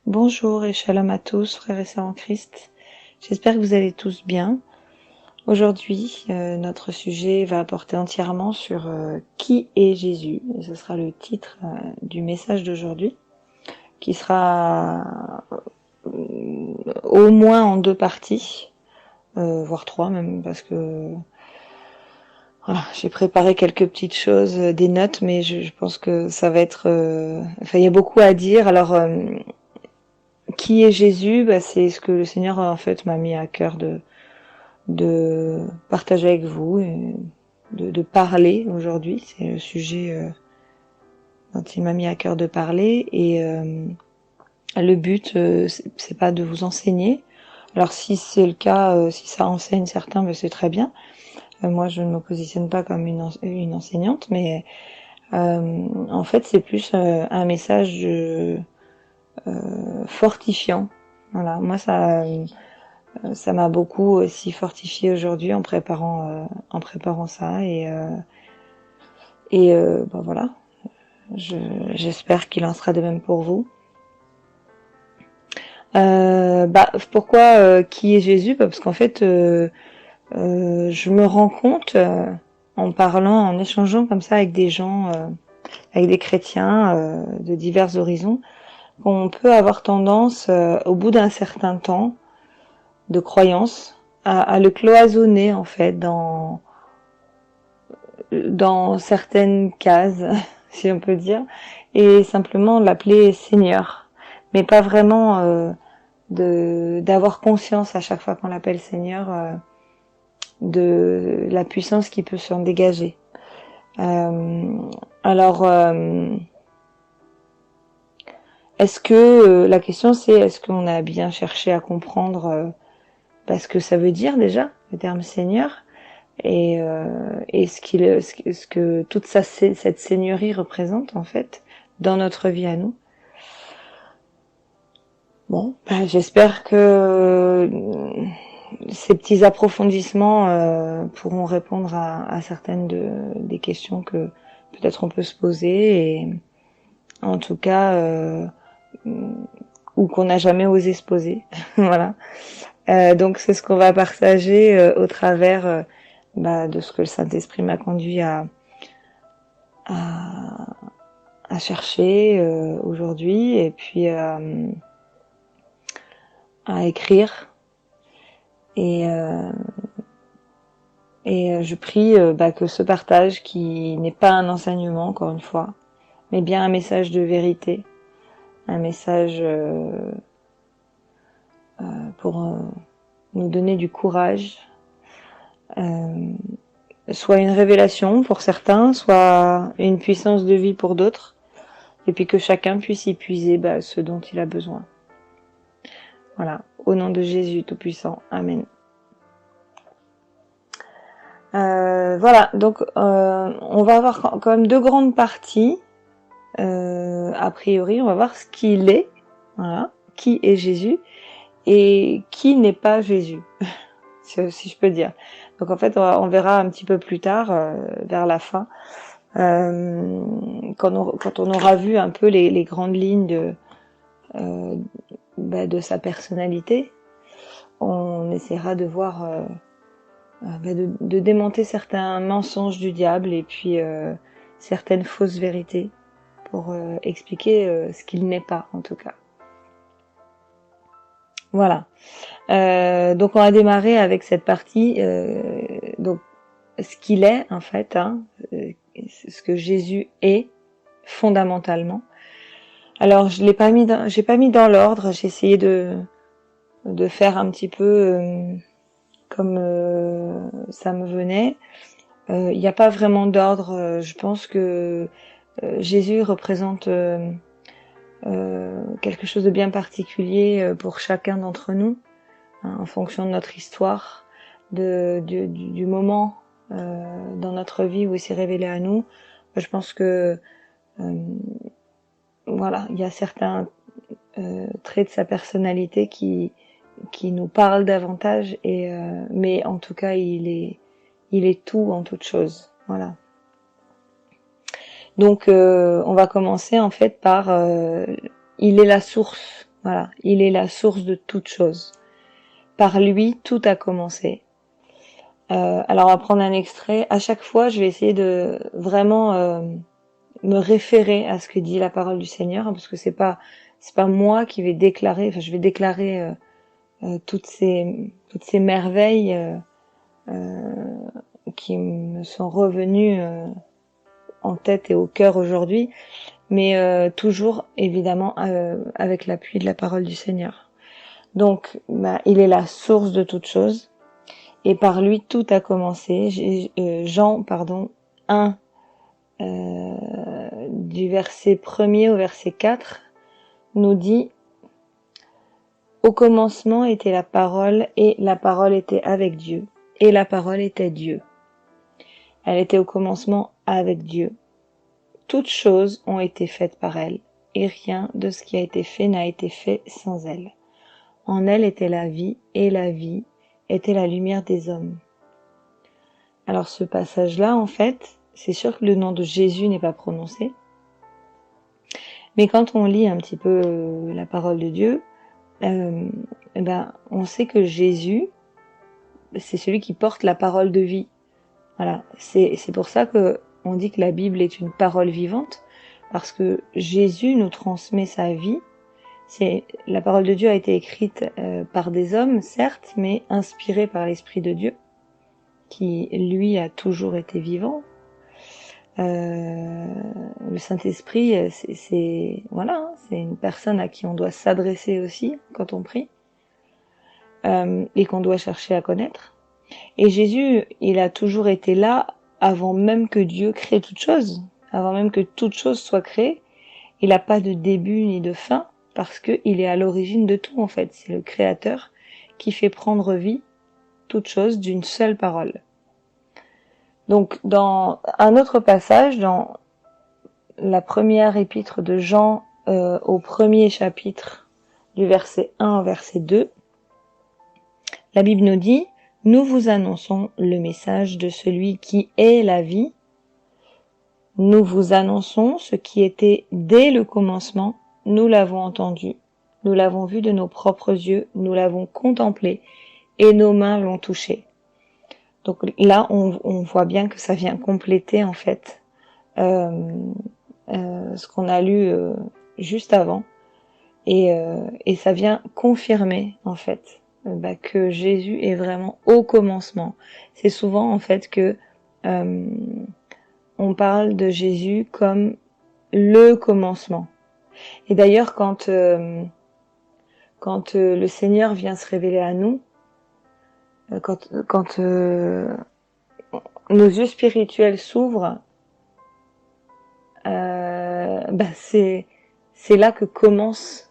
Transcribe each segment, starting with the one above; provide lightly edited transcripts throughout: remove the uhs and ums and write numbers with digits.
Bonjour et shalom à tous, frères et sœurs en Christ. J'espère que vous allez tous bien. Aujourd'hui, notre sujet va porter entièrement sur qui est Jésus. Et ce sera le titre du message d'aujourd'hui, qui sera au moins en 2 parties, voire 3 même, parce que voilà, j'ai préparé quelques petites choses, des notes, mais je pense que ça va être... il y a beaucoup à dire. Alors, qui est Jésus? C'est ce que le Seigneur en fait m'a mis à cœur de partager avec vous, et de parler aujourd'hui. C'est le sujet dont il m'a mis à cœur de parler. Et le but, c'est pas de vous enseigner. Alors si c'est le cas, si ça enseigne certains, c'est très bien. Moi, je ne me positionne pas comme une enseignante, mais en fait, c'est plus un message fortifiant. Voilà, moi ça m'a beaucoup aussi fortifié aujourd'hui en préparant ça voilà. J'espère qu'il en sera de même pour vous. Pourquoi qui est Jésus? Parce qu'en fait, je me rends compte en parlant, en échangeant comme ça avec des gens, avec des chrétiens de divers horizons, qu'on peut avoir tendance, au bout d'un certain temps de croyance, à le cloisonner en fait dans certaines cases, si on peut dire, et simplement l'appeler Seigneur, mais pas vraiment d'avoir conscience à chaque fois qu'on l'appelle Seigneur de la puissance qui peut s'en dégager. Alors, est-ce que la question c'est est-ce qu'on a bien cherché à comprendre ce que ça veut dire déjà le terme Seigneur et ce que toute cette seigneurie représente en fait dans notre vie à nous. Bon, j'espère que ces petits approfondissements pourront répondre à certaines des questions que peut-être on peut se poser, et en tout cas ou qu'on n'a jamais osé se poser. Voilà. Donc c'est ce qu'on va partager au travers de ce que le Saint-Esprit m'a conduit à chercher aujourd'hui, et puis à écrire. Et je prie que ce partage, qui n'est pas un enseignement encore une fois, mais bien un message de vérité, un message pour nous donner du courage, soit une révélation pour certains, soit une puissance de vie pour d'autres, et puis que chacun puisse y puiser ce dont il a besoin. Voilà, au nom de Jésus Tout-Puissant, Amen. Voilà, donc on va avoir quand même 2 grandes parties. A priori, on va voir ce qu'il est, voilà, qui est Jésus, et qui n'est pas Jésus, si je peux dire. Donc en fait, on verra un petit peu plus tard, vers la fin, quand on aura vu un peu les grandes lignes de sa personnalité, on essaiera de voir, de démonter certains mensonges du diable, et puis certaines fausses vérités, pour expliquer ce qu'il n'est pas, en tout cas. Voilà. Donc on va démarrer avec cette partie, donc ce qu'il est en fait, ce que Jésus est fondamentalement. Alors j'ai pas mis dans l'ordre, j'ai essayé de faire un petit peu comme ça me venait. Il n'y a pas vraiment d'ordre. Je pense que Jésus représente quelque chose de bien particulier pour chacun d'entre nous, en fonction de notre histoire, du moment dans notre vie où il s'est révélé à nous. Je pense que voilà, il y a certains traits de sa personnalité qui nous parlent davantage, mais en tout cas il est tout en toute chose. Voilà. Donc on va commencer en fait par il est la source Voilà, il est la source de toute chose. Par lui, tout a commencé. Alors on va prendre un extrait. À chaque fois, je vais essayer de vraiment me référer à ce que dit la parole du Seigneur, hein, parce que c'est pas moi qui vais déclarer. Enfin, je vais déclarer toutes ces merveilles qui me sont revenues en tête et au cœur aujourd'hui, mais toujours évidemment avec l'appui de la parole du Seigneur. Donc, il est la source de toute chose. Et par lui, tout a commencé. Jean, 1, du verset 1er au verset 4, nous dit « Au commencement était la parole, et la parole était avec Dieu, et la parole était Dieu. Elle était au commencement avec Dieu. Toutes choses ont été faites par elle, et rien de ce qui a été fait n'a été fait sans elle. En elle était la vie, et la vie était la lumière des hommes. » Alors ce passage-là, en fait, c'est sûr que le nom de Jésus n'est pas prononcé. Mais quand on lit un petit peu la parole de Dieu, on sait que Jésus, c'est celui qui porte la parole de vie. Voilà, c'est pour ça que on dit que la Bible est une parole vivante, parce que Jésus nous transmet sa vie. La parole de Dieu a été écrite par des hommes, certes, mais inspirée par l'Esprit de Dieu, qui lui a toujours été vivant. Le Saint-Esprit, c'est une personne à qui on doit s'adresser aussi quand on prie, et qu'on doit chercher à connaître. Et Jésus, il a toujours été là avant même que Dieu crée toute chose, avant même que toute chose soit créée. Il n'a pas de début ni de fin, parce qu'il est à l'origine de tout, en fait. C'est le Créateur qui fait prendre vie toute chose d'une seule parole. Donc, dans un autre passage, dans la première épître de Jean, au premier chapitre, du verset 1 au verset 2, la Bible nous dit « Nous vous annonçons le message de celui qui est la vie. Nous vous annonçons ce qui était dès le commencement. Nous l'avons entendu, nous l'avons vu de nos propres yeux, nous l'avons contemplé et nos mains l'ont touché. » Donc là, on voit bien que ça vient compléter en fait ce qu'on a lu juste avant, et ça vient confirmer en fait que Jésus est vraiment au commencement. C'est souvent en fait que on parle de Jésus comme le commencement. Et d'ailleurs, quand le Seigneur vient se révéler à nous, quand nos yeux spirituels s'ouvrent, c'est là que commence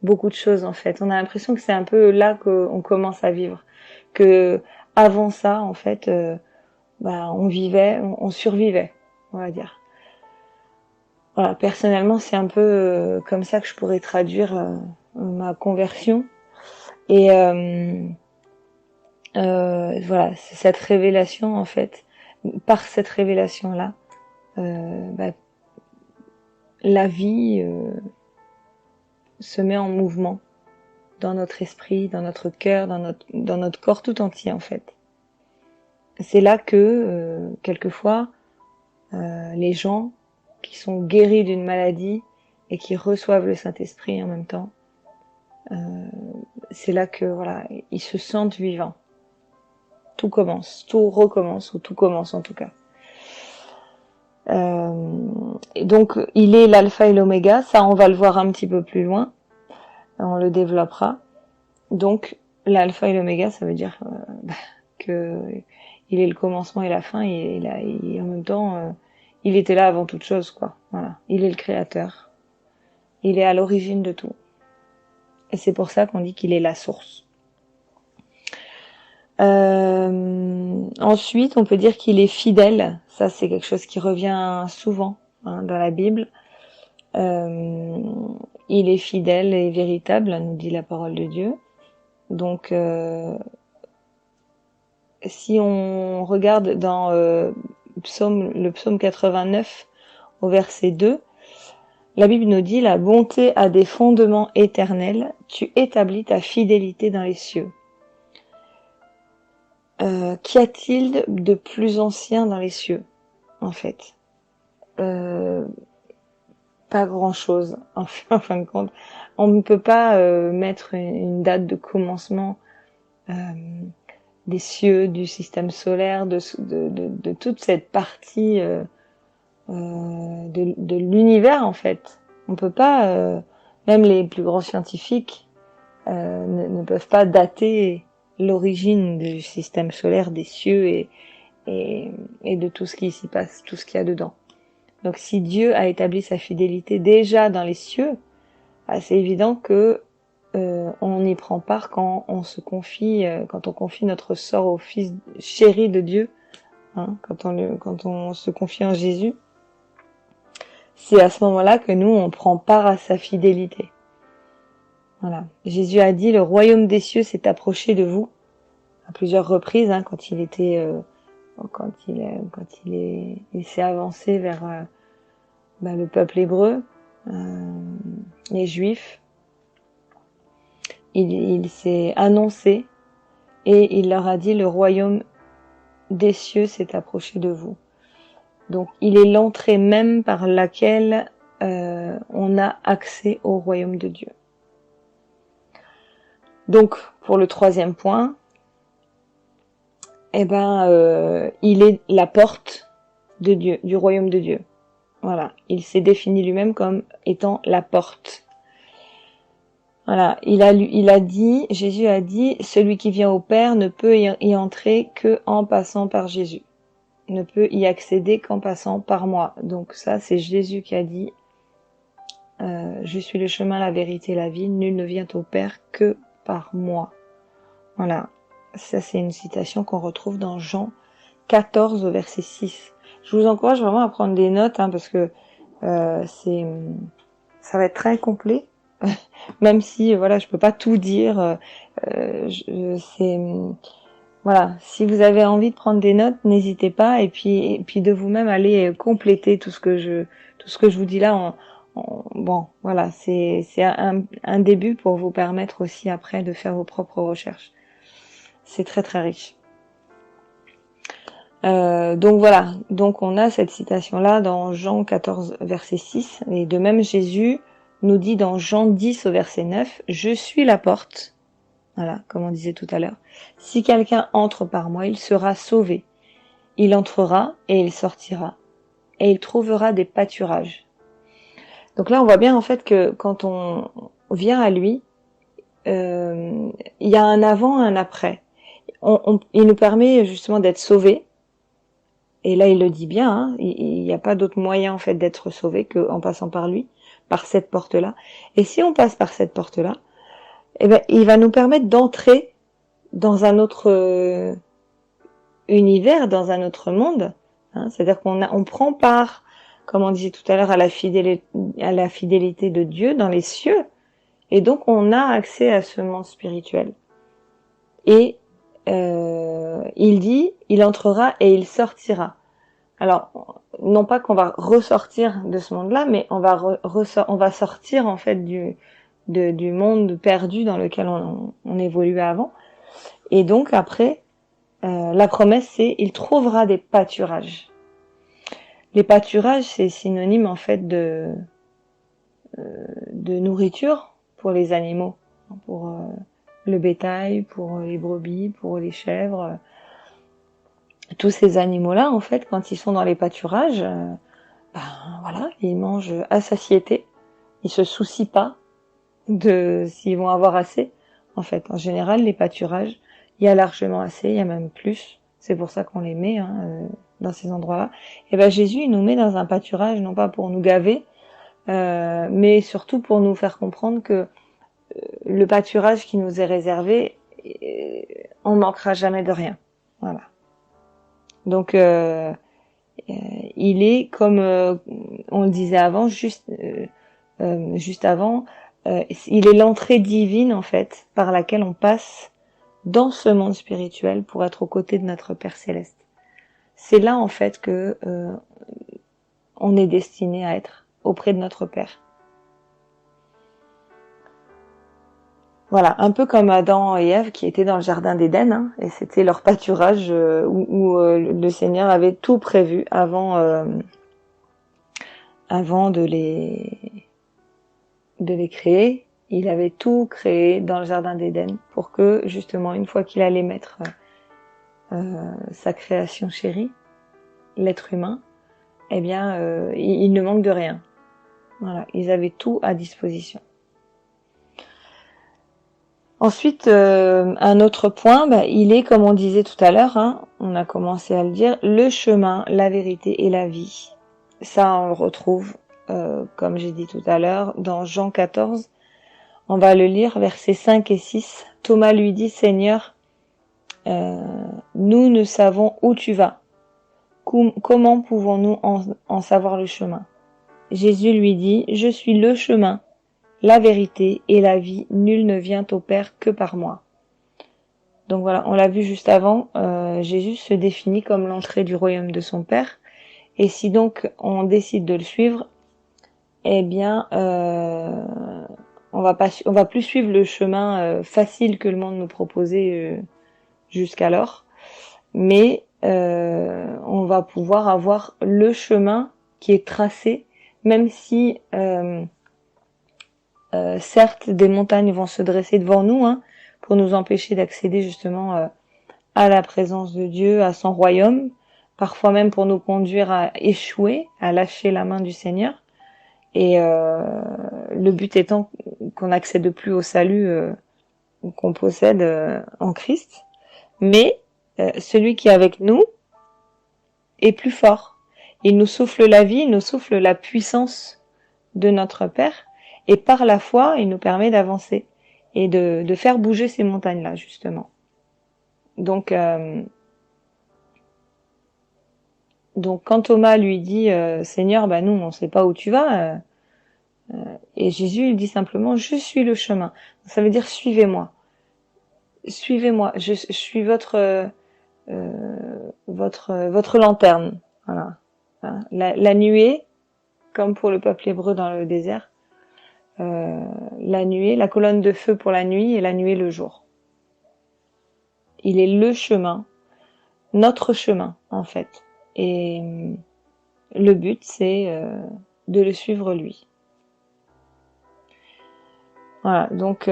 beaucoup de choses en fait. On a l'impression que c'est un peu là qu'on commence à vivre. Que avant ça, en fait, on vivait, on survivait, on va dire. Voilà, personnellement, c'est un peu comme ça que je pourrais traduire ma conversion. Et voilà, c'est cette révélation en fait. Par cette révélation-là, la vie se met en mouvement dans notre esprit, dans notre cœur, dans notre corps tout entier en fait. C'est là que quelquefois les gens qui sont guéris d'une maladie et qui reçoivent le Saint-Esprit en même temps, c'est là que voilà, ils se sentent vivants. Tout commence, tout recommence, ou tout commence en tout cas. Et donc il est l'alpha et l'oméga, ça on va le voir un petit peu plus loin, on le développera. Donc l'alpha et l'oméga, ça veut dire que il est le commencement et la fin, et en même temps il était là avant toute chose, quoi. Voilà, il est le créateur, il est à l'origine de tout, et c'est pour ça qu'on dit qu'il est la source. Ensuite, on peut dire qu'il est fidèle. Ça, c'est quelque chose qui revient souvent dans la Bible. Il est fidèle et véritable, nous dit la parole de Dieu. Donc, si on regarde dans le psaume 89 au verset 2, La Bible nous dit, la bonté a des fondements éternels, tu établis ta fidélité dans les cieux. Qu'y a-t-il de plus ancien dans les cieux, en fait? Pas grand-chose, en fin de compte. On ne peut pas mettre une date de commencement des cieux, du système solaire, de toute cette partie de l'univers, en fait. On peut pas, même les plus grands scientifiques ne peuvent pas dater l'origine du système solaire, des cieux et de tout ce qui s'y passe, tout ce qu'il y a dedans. Donc si Dieu a établi sa fidélité déjà dans les cieux, c'est évident que on y prend part quand on se confie, quand on confie notre sort au Fils chéri de Dieu, hein, quand on se confie en Jésus. C'est à ce moment-là que nous on prend part à sa fidélité. Voilà. Jésus a dit, le royaume des cieux s'est approché de vous à plusieurs reprises, hein, quand il s'est avancé vers le peuple hébreu, les Juifs. Il s'est annoncé et il leur a dit, le royaume des cieux s'est approché de vous. Donc il est l'entrée même par laquelle on a accès au royaume de Dieu. Donc pour le troisième point, il est la porte de Dieu, du royaume de Dieu. Voilà, il s'est défini lui-même comme étant la porte. Voilà, Jésus a dit, celui qui vient au Père ne peut y entrer que en passant par Jésus. Ne peut y accéder qu'en passant par moi. Donc ça, c'est Jésus qui a dit, je suis le chemin, la vérité, la vie, nul ne vient au Père que par moi. Voilà, ça c'est une citation qu'on retrouve dans Jean 14 au verset 6. Je vous encourage vraiment à prendre des notes, hein, parce que ça va être très complet. Même si voilà, je peux pas tout dire. Voilà, si vous avez envie de prendre des notes, n'hésitez pas, et puis de vous-même aller compléter tout ce que je vous dis là. Bon, voilà, c'est un début pour vous permettre aussi après de faire vos propres recherches. C'est très très riche. Donc voilà, donc on a cette citation-là dans Jean 14 verset 6, et de même Jésus nous dit dans Jean 10 au verset 9, « Je suis la porte », voilà, comme on disait tout à l'heure, « Si quelqu'un entre par moi, il sera sauvé. Il entrera et il sortira, et il trouvera des pâturages. » Donc là, on voit bien en fait que quand on vient à lui, il y a un avant et un après. Il nous permet justement d'être sauvés. Et là, il le dit bien, hein, il n'y a pas d'autre moyen en fait d'être sauvé qu'en passant par lui, par cette porte-là. Et si on passe par cette porte-là, il va nous permettre d'entrer dans un autre univers, dans un autre monde. Hein, c'est-à-dire on prend part, comme on disait tout à l'heure, à la fidélité de Dieu dans les cieux. Et donc, on a accès à ce monde spirituel. Et il dit, il entrera et il sortira. Alors, non pas qu'on va ressortir de ce monde-là, mais on va sortir en fait du monde perdu dans lequel on évoluait avant. Et donc après, la promesse c'est, il trouvera des pâturages. Les pâturages, c'est synonyme en fait de nourriture pour les animaux, pour le bétail, pour les brebis, pour les chèvres. Tous ces animaux-là, en fait, quand ils sont dans les pâturages, voilà, ils mangent à satiété. Ils se soucient pas de s'ils vont avoir assez. En fait, en général, les pâturages, il y a largement assez, il y a même plus. C'est pour ça qu'on les met dans ces endroits-là. Et Jésus, il nous met dans un pâturage, non pas pour nous gaver, mais surtout pour nous faire comprendre que le pâturage qui nous est réservé, on manquera jamais de rien. Voilà. Donc, il est, comme on le disait avant, juste avant, il est l'entrée divine, en fait, par laquelle on passe dans ce monde spirituel pour être aux côtés de notre Père Céleste. C'est là, en fait, que on est destiné à être auprès de notre Père. Voilà, un peu comme Adam et Ève qui étaient dans le jardin d'Éden, hein, et c'était leur pâturage où le Seigneur avait tout prévu avant de les créer. Il avait tout créé dans le jardin d'Éden pour que justement une fois qu'il allait mettre sa création chérie, l'être humain, eh bien il ne manque de rien. Voilà, ils avaient tout à disposition. Ensuite, un autre point, il est, comme on disait tout à l'heure, hein, on a commencé à le dire, le chemin, la vérité et la vie. Ça, on le retrouve, comme j'ai dit tout à l'heure, dans Jean 14. On va le lire, versets 5 et 6. Thomas lui dit, Seigneur, nous ne savons où tu vas. Comment pouvons-nous en savoir le chemin? Jésus lui dit, je suis le chemin, la vérité et la vie. Nul ne vient au Père que par moi. Donc voilà, on l'a vu juste avant, Jésus se définit comme l'entrée du royaume de son Père. Et si donc on décide de le suivre, eh bien, on va plus suivre le chemin facile que le monde nous proposait jusqu'alors, mais on va pouvoir avoir le chemin qui est tracé, même si certes des montagnes vont se dresser devant nous, hein, pour nous empêcher d'accéder justement à la présence de Dieu, à son royaume, parfois même pour nous conduire à échouer, à lâcher la main du Seigneur. Et le but étant qu'on n'accède plus au salut qu'on possède en Christ. Mais celui qui est avec nous est plus fort. Il nous souffle la vie, il nous souffle la puissance de notre Père. Et par la foi, il nous permet d'avancer et de faire bouger ces montagnes-là, justement. Donc quand Thomas lui dit Seigneur, nous on sait pas où tu vas, et Jésus il dit simplement je suis le chemin. Ça veut dire suivez-moi, suivez-moi. Je suis votre lanterne. Voilà. La nuée, comme pour le peuple hébreu dans le désert, la nuée, la colonne de feu pour la nuit et la nuée le jour. Il est le chemin, notre chemin en fait. Et le but c'est de le suivre lui. Voilà, donc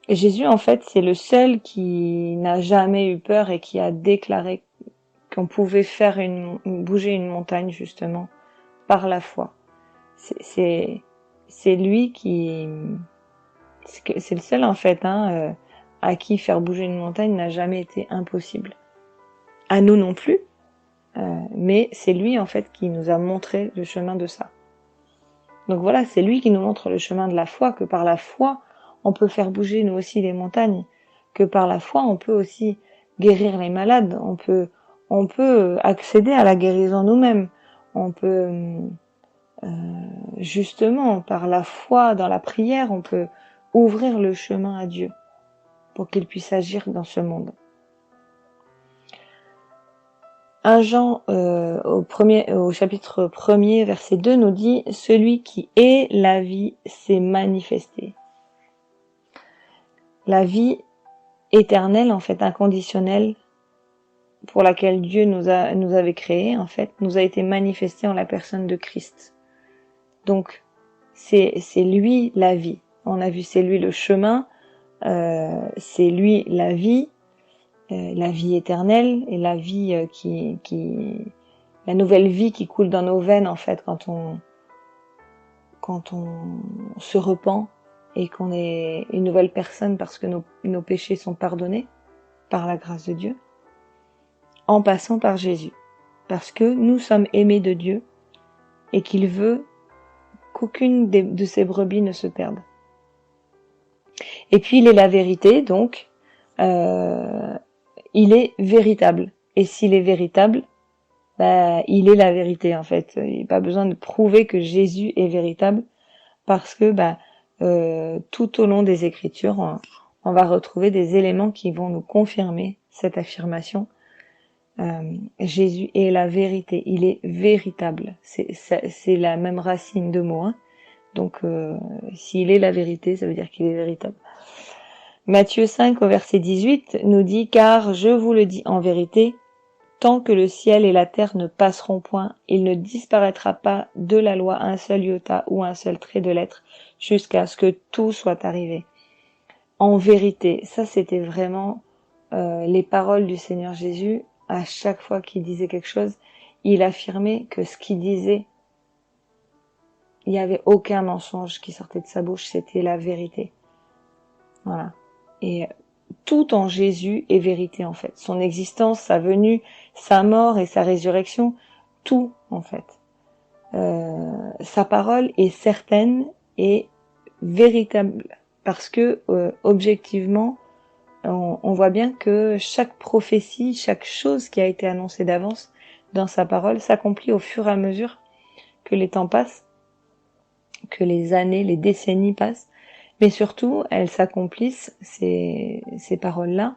Jésus en fait c'est le seul qui n'a jamais eu peur et qui a déclaré qu'on pouvait faire bouger une montagne justement par la foi. C'est lui qui c'est le seul en fait à qui faire bouger une montagne n'a jamais été impossible. À nous non plus, mais c'est lui en fait qui nous a montré le chemin de ça. Donc voilà, c'est lui qui nous montre le chemin de la foi, que par la foi, on peut faire bouger nous aussi les montagnes, que par la foi, on peut aussi guérir les malades, on peut accéder à la guérison nous-mêmes, on peut justement, par la foi dans la prière, on peut ouvrir le chemin à Dieu pour qu'il puisse agir dans ce monde. 1 Jean au chapitre 1er, verset 2 nous dit « Celui qui est la vie s'est manifesté ». La vie éternelle, en fait, inconditionnelle, pour laquelle Dieu nous avait créés, en fait, nous a été manifestée en la personne de Christ. Donc, c'est lui la vie. On a vu, c'est lui le chemin, c'est lui la vie éternelle et la vie la nouvelle vie qui coule dans nos veines en fait quand on se repent et qu'on est une nouvelle personne parce que nos péchés sont pardonnés par la grâce de Dieu, en passant par Jésus, parce que nous sommes aimés de Dieu et qu'il veut qu'aucune de ses brebis ne se perde. Et puis il est la vérité, donc il est véritable. Et s'il est véritable, il est la vérité en fait. Il n'y a pas besoin de prouver que Jésus est véritable parce que tout au long des Écritures, on va retrouver des éléments qui vont nous confirmer cette affirmation. Jésus est la vérité, il est véritable. C'est la même racine de mots, Donc, s'il est la vérité, ça veut dire qu'il est véritable. Matthieu 5 au verset 18 nous dit « Car je vous le dis en vérité, tant que le ciel et la terre ne passeront point, il ne disparaîtra pas de la loi un seul iota ou un seul trait de lettre, jusqu'à ce que tout soit arrivé. » En vérité, ça c'était vraiment les paroles du Seigneur Jésus. À chaque fois qu'il disait quelque chose, il affirmait que ce qu'il disait, il n'y avait aucun mensonge qui sortait de sa bouche, c'était la vérité. Voilà. Et tout en Jésus est vérité en fait. Son existence, sa venue, sa mort et sa résurrection, tout en fait. Sa parole est certaine et véritable parce que objectivement, on voit bien que chaque prophétie, chaque chose qui a été annoncée d'avance dans sa parole s'accomplit au fur et à mesure que les temps passent, que les années, les décennies passent, mais surtout elles s'accomplissent, ces paroles-là,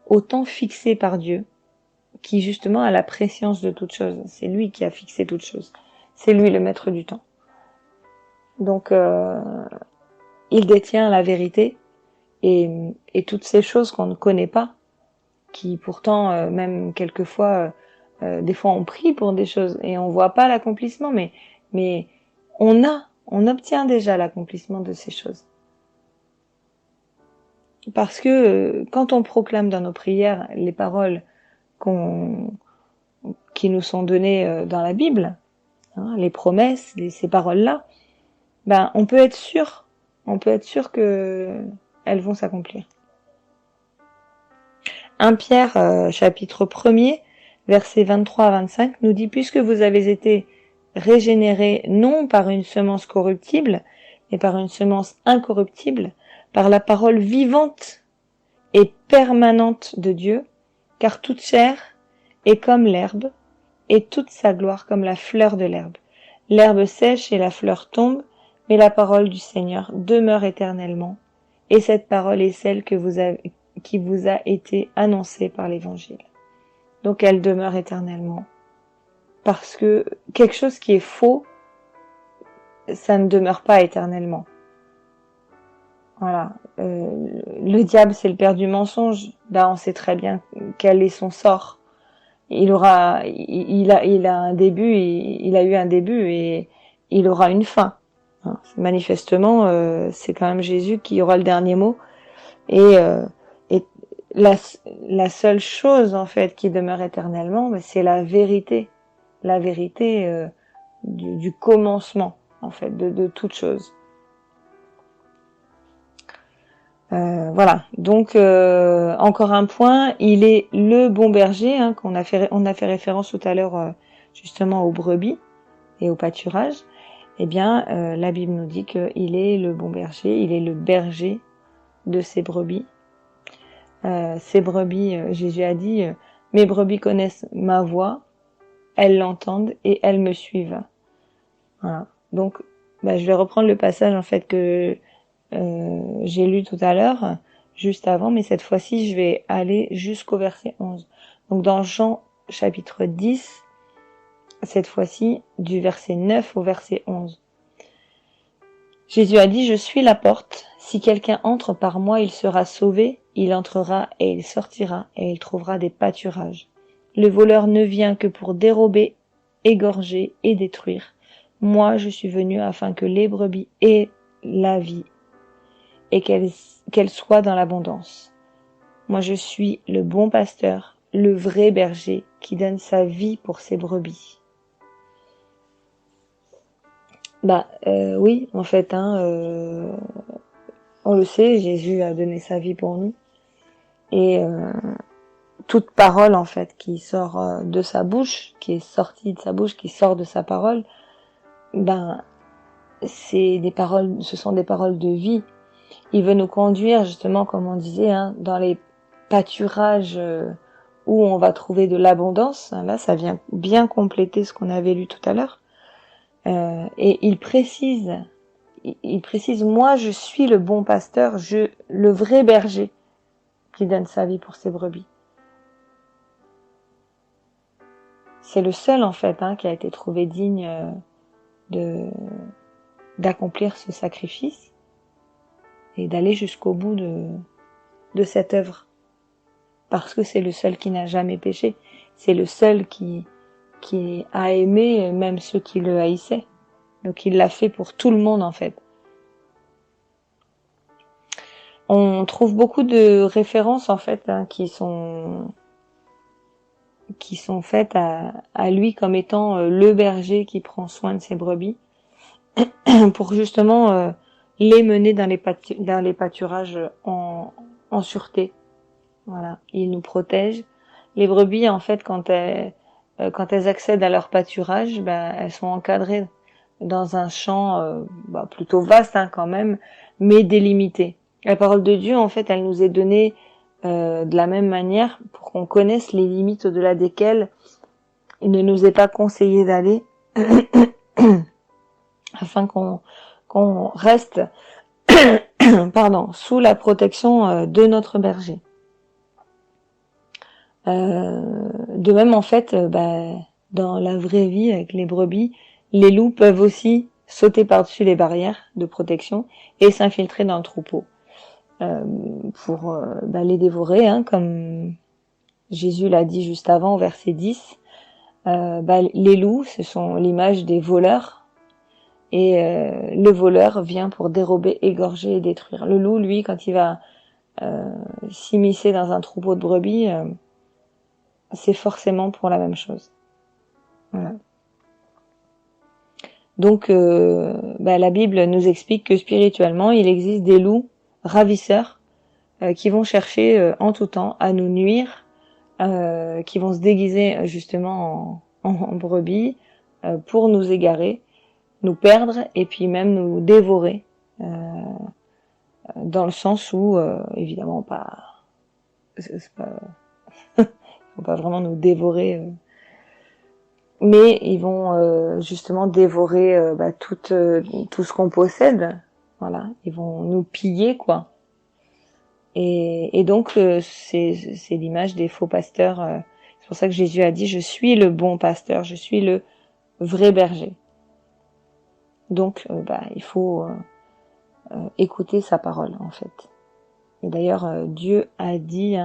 au temps fixé par Dieu, qui justement a la préscience de toute chose. C'est lui qui a fixé toute chose. C'est lui le maître du temps. Donc il détient la vérité et toutes ces choses qu'on ne connaît pas, qui pourtant même quelquefois, des fois on prie pour des choses et on voit pas l'accomplissement, mais on obtient déjà l'accomplissement de ces choses. Parce que quand on proclame dans nos prières les paroles qui nous sont données dans la Bible, hein, les promesses, ces paroles-là, ben on peut être sûr que elles vont s'accomplir. 1 Pierre chapitre 1er, versets 23 à 25 nous dit « Puisque vous avez été régénérés non par une semence corruptible, mais par une semence incorruptible, par la parole vivante et permanente de Dieu, car toute chair est comme l'herbe, et toute sa gloire comme la fleur de l'herbe. L'herbe sèche et la fleur tombe, mais la parole du Seigneur demeure éternellement. Et cette parole est celle qui vous a été annoncée par l'Évangile. » Donc elle demeure éternellement. Parce que quelque chose qui est faux, ça ne demeure pas éternellement. Voilà. Le diable, c'est le père du mensonge. Là, on sait très bien quel est son sort. Il a un début, il a eu un début et il aura une fin. Manifestement, c'est quand même Jésus qui aura le dernier mot. Et la seule chose en fait qui demeure éternellement, c'est la vérité du commencement en fait de toute chose. Voilà. Donc encore un point, il est le bon berger, hein, on a fait référence tout à l'heure justement aux brebis et au pâturage. Eh bien, la Bible nous dit qu'il est le bon berger, il est le berger de ses brebis. Ces brebis, Jésus a dit, mes brebis connaissent ma voix, elles l'entendent et elles me suivent. Voilà. Donc, je vais reprendre le passage en fait que j'ai lu tout à l'heure, juste avant, mais cette fois-ci, je vais aller jusqu'au verset 11. Donc, dans Jean chapitre 10, cette fois-ci, du verset 9 au verset 11. Jésus a dit, je suis la porte. Si quelqu'un entre par moi, il sera sauvé, il entrera et il sortira et il trouvera des pâturages. Le voleur ne vient que pour dérober, égorger et détruire. Moi, je suis venu afin que les brebis aient la vie et qu'elle soit dans l'abondance. Moi, je suis le bon pasteur, le vrai berger qui donne sa vie pour ses brebis. Oui, en fait, on le sait, Jésus a donné sa vie pour nous. Et toute parole, en fait, qui sort de sa bouche, qui est sortie de sa bouche, qui sort de sa parole, ce sont des paroles de vie. Il veut nous conduire, justement, comme on disait, dans les pâturages où on va trouver de l'abondance. Là, ça vient bien compléter ce qu'on avait lu tout à l'heure. Et il précise, moi, je suis le bon pasteur, le vrai berger qui donne sa vie pour ses brebis. C'est le seul, en fait, qui a été trouvé digne de d'accomplir ce sacrifice et d'aller jusqu'au bout de cette œuvre. Parce que c'est le seul qui n'a jamais péché. C'est le seul qui a aimé même ceux qui le haïssaient. Donc il l'a fait pour tout le monde en fait. On trouve beaucoup de références en fait qui sont faites à lui comme étant le berger qui prend soin de ses brebis pour justement les mener dans les pâturages en sûreté. Voilà, il nous protège. Les brebis en fait quand elles accèdent à leur pâturage, elles sont encadrées dans un champ plutôt vaste quand même, mais délimité. La parole de Dieu en fait elle nous est donnée de la même manière pour qu'on connaisse les limites au-delà desquelles il ne nous est pas conseillé d'aller afin qu'on reste sous la protection de notre berger. De même en fait dans la vraie vie avec les brebis, les loups peuvent aussi sauter par-dessus les barrières de protection et s'infiltrer dans le troupeau pour les dévorer, comme Jésus l'a dit juste avant au verset 10. Les loups, ce sont l'image des voleurs, et le voleur vient pour dérober, égorger et détruire. Le loup, lui, quand il va s'immiscer dans un troupeau de brebis, c'est forcément pour la même chose. Voilà. Donc la Bible nous explique que spirituellement, il existe des loups ravisseurs qui vont chercher en tout temps à nous nuire, qui vont se déguiser justement en brebis pour nous égarer, nous perdre et puis même nous dévorer, dans le sens où évidemment c'est pas ils vont pas vraiment nous dévorer, mais ils vont justement dévorer tout ce qu'on possède. Voilà, ils vont nous piller quoi. Et donc c'est l'image des faux pasteurs. C'est pour ça que Jésus a dit: je suis le bon pasteur, je suis le vrai berger. Donc il faut écouter sa parole en fait. Et d'ailleurs Dieu a dit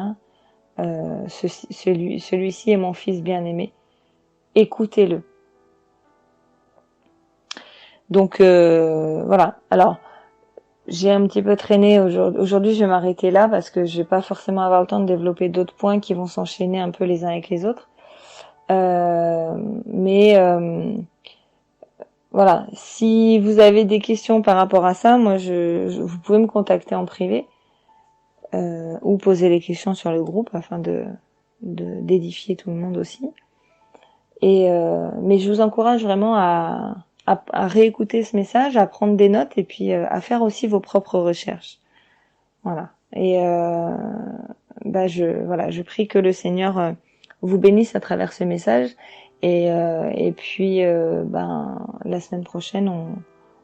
celui-ci est mon fils bien-aimé, écoutez-le. Donc voilà. Alors j'ai un petit peu traîné aujourd'hui, je vais m'arrêter là parce que je vais pas forcément avoir le temps de développer d'autres points qui vont s'enchaîner un peu les uns avec les autres. Voilà, si vous avez des questions par rapport à ça, moi vous pouvez me contacter en privé ou poser les questions sur le groupe afin d'édifier tout le monde aussi. Mais je vous encourage vraiment à réécouter ce message, à prendre des notes et puis à faire aussi vos propres recherches. Voilà. Et je prie que le Seigneur vous bénisse à travers ce message. Et puis la semaine prochaine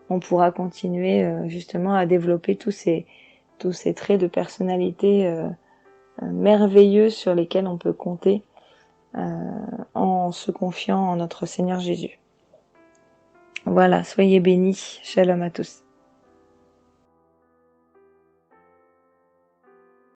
on pourra continuer justement à développer tous ces traits de personnalité merveilleux sur lesquels on peut compter en se confiant en notre Seigneur Jésus. Voilà, soyez bénis. Shalom à tous.